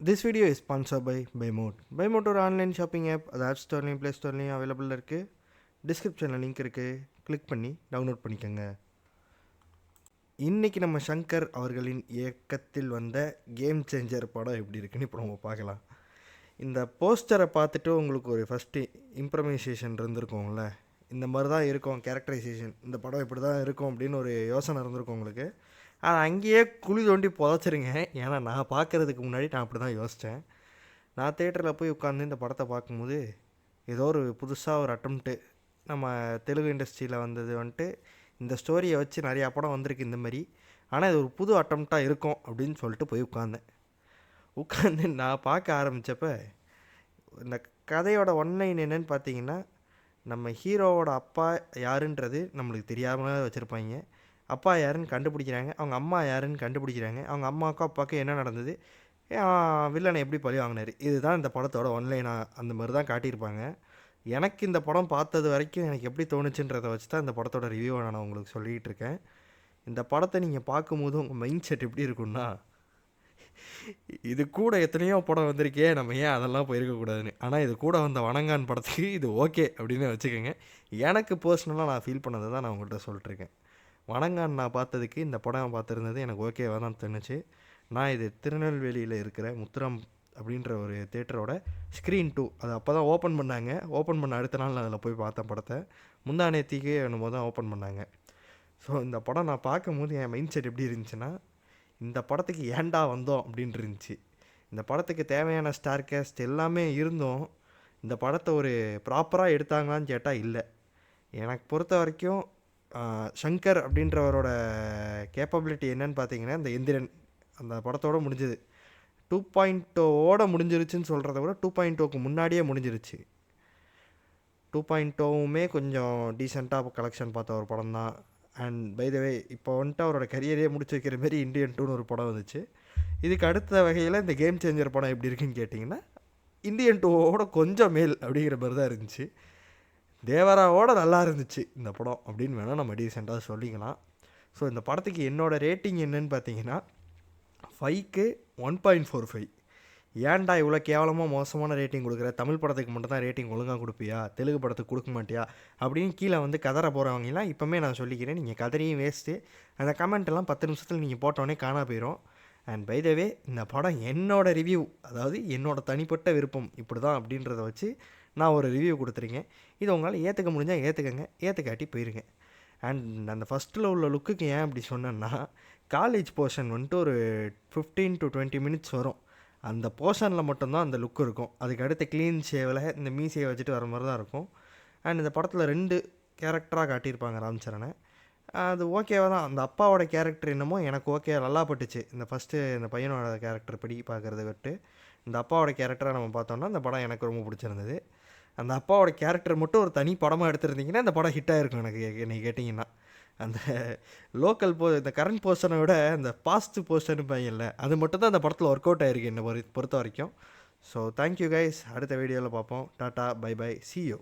This video is sponsored by Buymode. Buymode ஒரு online shopping app. அது app ஸ்டோர்லையும் play ஸ்டோர்லையும் available இருக்குது. டிஸ்கிரிப்ஷனில் link இருக்குது, கிளிக் பண்ணி டவுன்லோட் பண்ணிக்கோங்க. இன்றைக்கி நம்ம சங்கர் அவர்களின் இயக்கத்தில் வந்த கேம் சேஞ்சர் படம் எப்படி இருக்குன்னு இப்போ நம்ம பார்க்கலாம். இந்த போஸ்டரை பார்த்துட்டு உங்களுக்கு ஒரு ஃபஸ்ட்டு இம்ப்ரமைசேஷன் இருந்திருக்கோங்கள, இந்த மாதிரி தான் இருக்கும் கேரக்டரைசேஷன், இந்த படம் இப்படி தான் இருக்கும் அப்படின்னு ஒரு யோசனை இருந்திருக்கும் உங்களுக்கு. அதை அங்கேயே குழி தோண்டி புதைச்சிருங்க. ஏன்னா நான் பார்க்குறதுக்கு முன்னாடி நான் அப்படி தான் யோசித்தேன். நான் தேட்டரில் போய் உட்காந்து இந்த படத்தை பார்க்கும்போது ஏதோ ஒரு புதுசாக ஒரு அட்டம்ப்ட்டு நம்ம தெலுங்கு இண்டஸ்ட்ரியில் வந்தது வந்துட்டு இந்த ஸ்டோரியை வச்சு நிறையா படம் வந்திருக்கு இந்த மாதிரி, ஆனால் இது ஒரு புது அட்டம்ப்டாக இருக்கும் அப்படின்னு சொல்லிட்டு போய் உட்காந்து நான் பார்க்க ஆரம்பித்தப்ப இந்த கதையோட ஒன்லைன் என்னன்னு பார்த்தீங்கன்னா, நம்ம ஹீரோவோட அப்பா யாருன்றது நம்மளுக்கு தெரியாமல் வச்சுருப்பாங்க. அப்பா யாருன்னு கண்டுபிடிக்கிறாங்க, அவங்க அம்மா யாருன்னு கண்டுபிடிக்கிறாங்க, அவங்க அம்மாவுக்கும் அப்பாவுக்கும் என்ன நடந்தது, வில்லனை எப்படி பழி வாங்கினார், இதுதான் இந்த படத்தோட ஒன்லைனாக அந்த மாதிரி தான் காட்டியிருப்பாங்க. எனக்கு இந்த படம் பார்த்தது வரைக்கும் எனக்கு எப்படி தோணுச்சுன்றதை வச்சு தான் இந்த படத்தோட ரிவ்யூவை நான் உங்களுக்கு சொல்லிகிட்டு இருக்கேன். இந்த படத்தை நீங்கள் பார்க்கும்போது உங்கள் மைண்ட் செட் எப்படி இருக்குன்னா, இது கூட எத்தனையோ படம் வந்திருக்கே, நம்ம ஏன் அதெல்லாம் போயிருக்கக்கூடாதுன்னு. ஆனால் இது கூட வந்த வணங்கான் படத்துக்கு இது ஓகே அப்படின்னு வச்சுக்கோங்க. எனக்கு பர்சனலாக நான் ஃபீல் பண்ணதை தான் நான் உங்கள்கிட்ட சொல்லிட்டுருக்கேன். வணங்கான் நான் பார்த்ததுக்கு இந்த படம் பார்த்துருந்தது எனக்கு ஓகேவாக தான் தோணுச்சு. நான் இது திருநெல்வேலியில் இருக்கிற முத்துரம் அப்படின்ற ஒரு தேட்டரோட ஸ்க்ரீன் 2 அது அப்போ தான் ஓப்பன் பண்ணாங்க. ஓப்பன் பண்ண அடுத்த நாள் நான் அதில் போய் பார்த்தேன் படத்தை. முந்தா நேத்திக்கு என்னமோ தான் ஓப்பன் பண்ணாங்க. ஸோ இந்த படம் நான் பார்க்கும்போது என் மைண்ட் செட் எப்படி இருந்துச்சுன்னா, இந்த படத்துக்கு ஏன்டா வந்தோம் அப்படின்னு இருந்துச்சு. இந்த படத்துக்கு தேவையான ஸ்டார் கேஸ்ட் எல்லாமே இருந்தும் இந்த படத்தை ஒரு ப்ராப்பராக எடுத்தாங்களான்னு கேட்டால் இல்லை. எனக்கு பொறுத்த வரைக்கும் சங்கர் அப்படின்றவரோட கேப்பபிலிட்டி என்னன்னு பார்த்தீங்கன்னா, இந்த எந்திரன் அந்த படத்தோடு முடிஞ்சுது. 2.0 முடிஞ்சிருச்சுன்னு சொல்கிறத விட 2.0க்கு முன்னாடியே முடிஞ்சிருச்சு. 2.0வுமே கொஞ்சம் டீசெண்டாக கலெக்ஷன் பார்த்த ஒரு படம் தான். அண்ட் பை த வே இப்போ வந்துட்டு அவரோட கரியரே முடிச்சு வைக்கிற மாரி இந்தியன் 2ன்னு ஒரு படம் வந்துச்சு. இதுக்கு அடுத்த வகையில் இந்த கேம் சேஞ்சர் படம் எப்படி இருக்குன்னு கேட்டிங்கன்னா, இந்தியன் 2வோட கொஞ்சம் மேல் அப்படிங்கிற மாதிரி தான் இருந்துச்சு. தேவராவோட நல்லா இருந்துச்சு இந்த படம் அப்படின்னு வேணால் நம்ம டீசெண்டாக சொல்லிக்கலாம். ஸோ இந்த படத்துக்கு என்னோடய ரேட்டிங் என்னன்னு பார்த்தீங்கன்னா, 5க்கு 1.45. ஏன்டா இவ்வளோ கேவலமாக மோசமான ரேட்டிங் கொடுக்குற, தமிழ் படத்துக்கு மட்டும் தான் ரேட்டிங் ஒழுங்காக கொடுப்பியா, தெலுங்கு படத்துக்கு கொடுக்க மாட்டியா அப்படின்னு கீழே வந்து கதற போகிறவங்களாம் இப்போமே நான் சொல்லிக்கிறேன், நீங்கள் கதறியும் வேஸ்ட்டு. அந்த கமெண்ட்டெல்லாம் 10 நிமிஷத்தில் நீங்கள் போட்டோடனே காணா போயிடும். அண்ட் பை த வே இந்த படம் என்னோடய ரிவ்யூ, அதாவது என்னோடய தனிப்பட்ட விருப்பம் இப்படி தான் அப்படின்றத வச்சு நான் ஒரு ரிவ்யூ கொடுத்துருக்கேன். இது உங்களால் ஏற்றுக்க முடிஞ்சால் ஏற்றுக்கங்க, ஏற்றுக்காட்டி போயிருங்க. அண்ட் அந்த ஃபஸ்ட்டில் உள்ள லுக்குக்கு ஏன் அப்படி சொன்னேன்னா, காலேஜ் போர்ஷன் வந்துட்டு ஒரு 15 to 20 மினிட்ஸ் வரும். அந்த போர்ஷனில் மட்டும்தான் அந்த லுக் இருக்கும். அதுக்கு அடுத்து க்ளீன் ஷேவில் இந்த மீசையை வச்சுட்டு வர மாதிரி தான் இருக்கும். அண்ட் இந்த படத்தில் 2 கேரக்டராக காட்டியிருப்பாங்க ராம் சரணை. அது ஓகேவாக தான். அந்த அப்பாவோட கேரக்டர் என்னமோ எனக்கு ஓகே நல்லா பட்டுச்சு. இந்த ஃபஸ்ட்டு இந்த பையனோட கேரக்டர் படி பார்க்குறத விட்டு இந்த அப்பாவோட கேரக்டரை நம்ம பார்த்தோம்னா இந்த படம் எனக்கு ரொம்ப பிடிச்சிருந்தது. அந்த அப்பாவோட கேரக்டர் மட்டும் ஒரு தனி படமாக எடுத்துருந்தீங்கன்னா இந்த படம் ஹிட் ஆகிருக்கும் எனக்கு என்னை கேட்டிங்கன்னா. அந்த லோக்கல் இந்த கரண்ட் போர்ஷனை விட இந்த பாஸ்ட் போர்ஷன் பையன்ல அது மட்டும் தான் அந்த படத்தில் ஒர்க் அவுட் ஆகிருக்கு என்னை பொறுத்த வரைக்கும். So thank you guys. அடுத்த வீடியோவில் பார்ப்போம். Tata, bye bye, see you.